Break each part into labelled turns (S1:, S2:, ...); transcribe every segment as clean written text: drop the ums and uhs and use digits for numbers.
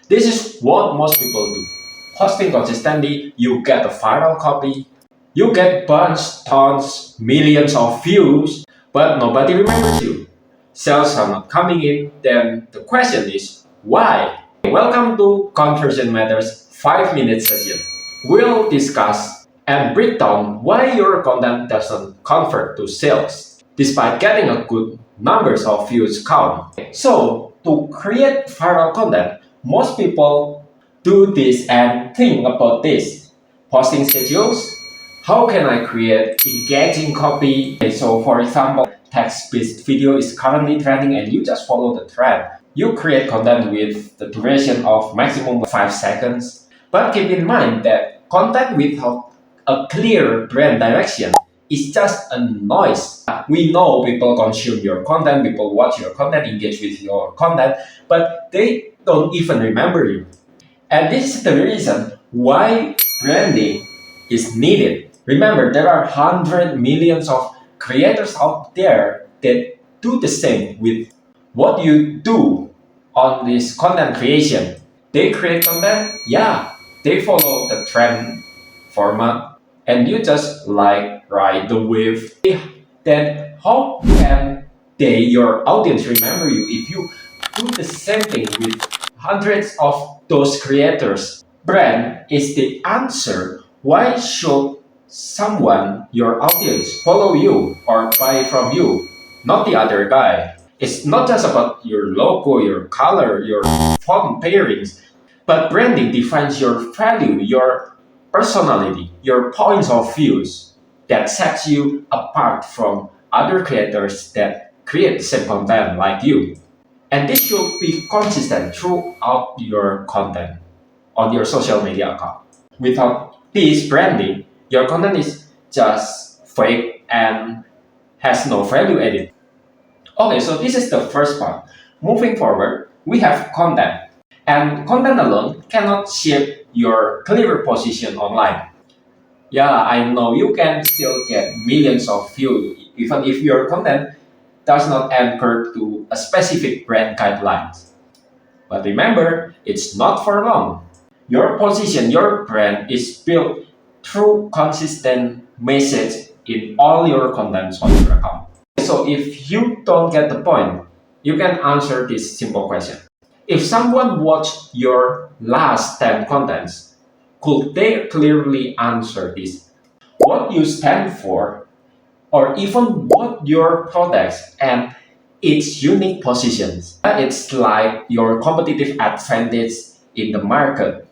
S1: This is what most people do. Posting consistently, you get a viral copy, you get bunch, tons, millions of views, but nobody remembers you. Sales are not coming in, then the question is why? Welcome to Conversion Matters 5 minute session. We'll discuss and break down why your content doesn't convert to sales despite getting a good numbers of views count. So, to create viral content, most people do this and think about this. Posting schedules, how can I create engaging copy? So for example, text-based video is currently trending and you just follow the trend. You create content with the duration of maximum 5 seconds. But keep in mind that content without a clear brand direction is just a noise. We know people consume your content, people watch your content, engage with your content, but they don't even remember you. And this is the reason why branding is needed. Remember, there are 100 millions of creators out there that do the same with what you do on this content creation. They create content, yeah, they follow the trend format, and you just like ride the wave. Then how can your audience remember you if you do the same thing with hundreds of those creators? Brand is the answer. Why should someone, your audience, follow you or buy from you, not the other guy? It's not just about your logo, your color, your font pairings, but branding defines your value, your personality, your points of views that sets you apart from other creators that create the same content like you. And this should be consistent throughout your content on your social media account. Without this branding, your content is just fake and has no value added. Okay, so this is the first part. Moving forward, we have content. And content alone cannot shape your clear position online. Yeah, I know you can still get millions of views even if your content does not anchor to a specific brand guidelines. But remember, it's not for long. Your position, your brand is built through consistent message in all your contents on your account. So if you don't get the point, you can answer this simple question. If someone watched your last 10 contents, could they clearly answer this? What you stand for, or even what your products and its unique positions. It's like your competitive advantage in the market.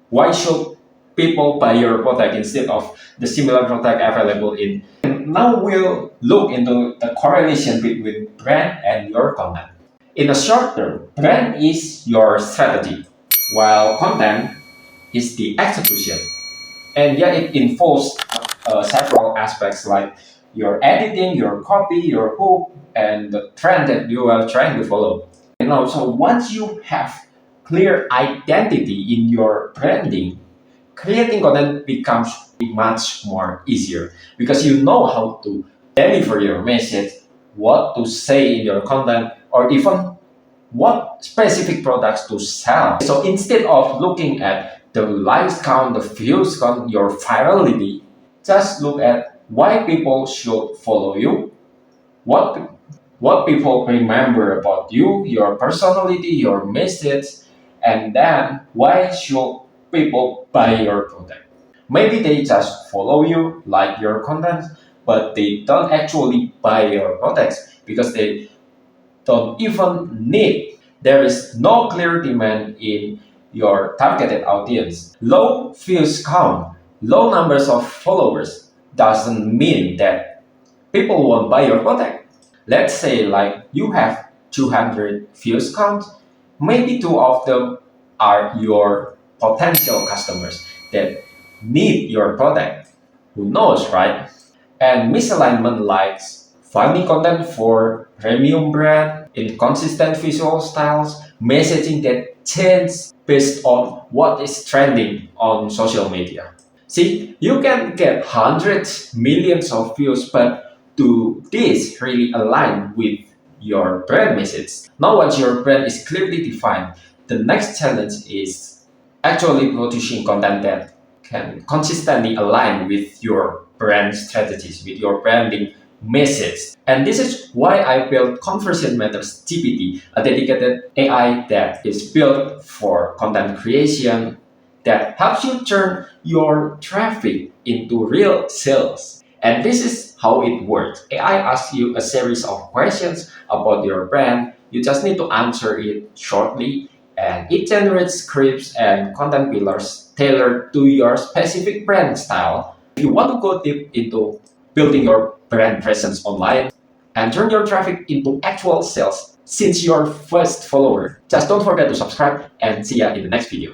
S1: Why should people buy your product instead of the similar product available in? And now we'll look into the correlation between brand and your content. In the short term, brand is your strategy, while content is the execution. And yet it involves several aspects like your editing, your copy, your hook, and the trend that you are trying to follow. And also, once you have clear identity in your branding, creating content becomes much more easier because you know how to deliver your message, what to say in your content, or even what specific products to sell. So instead of looking at the likes count, the views count, your virality, just look at why people should follow you, what what people remember about you, your personality, your message, and then why should people buy your product? Maybe they just follow you, like your content, but they don't actually buy your products because they don't even need. There is no clear demand in your targeted audience. Low views count, low numbers of followers doesn't mean that people won't buy your product. Let's say like you have 200 views count, maybe two of them are your potential customers that need your product. Who knows, right? And misalignment likes funny content for premium brand, inconsistent visual styles, messaging that change based on what is trending on social media. See, you can get hundreds, millions of views, but do this really align with your brand message? Now, once your brand is clearly defined, the next challenge is actually producing content that can consistently align with your brand strategies, with your branding message. And this is why I built Conversion Matters GPT, a dedicated AI that is built for content creation that helps you turn your traffic into real sales. And this is how it works. AI asks you a series of questions about your brand. You just need to answer it shortly, and it generates scripts and content pillars tailored to your specific brand style. If you want to go deep into building your brand presence online and turn your traffic into actual sales since your first follower, just don't forget to subscribe and see ya in the next video.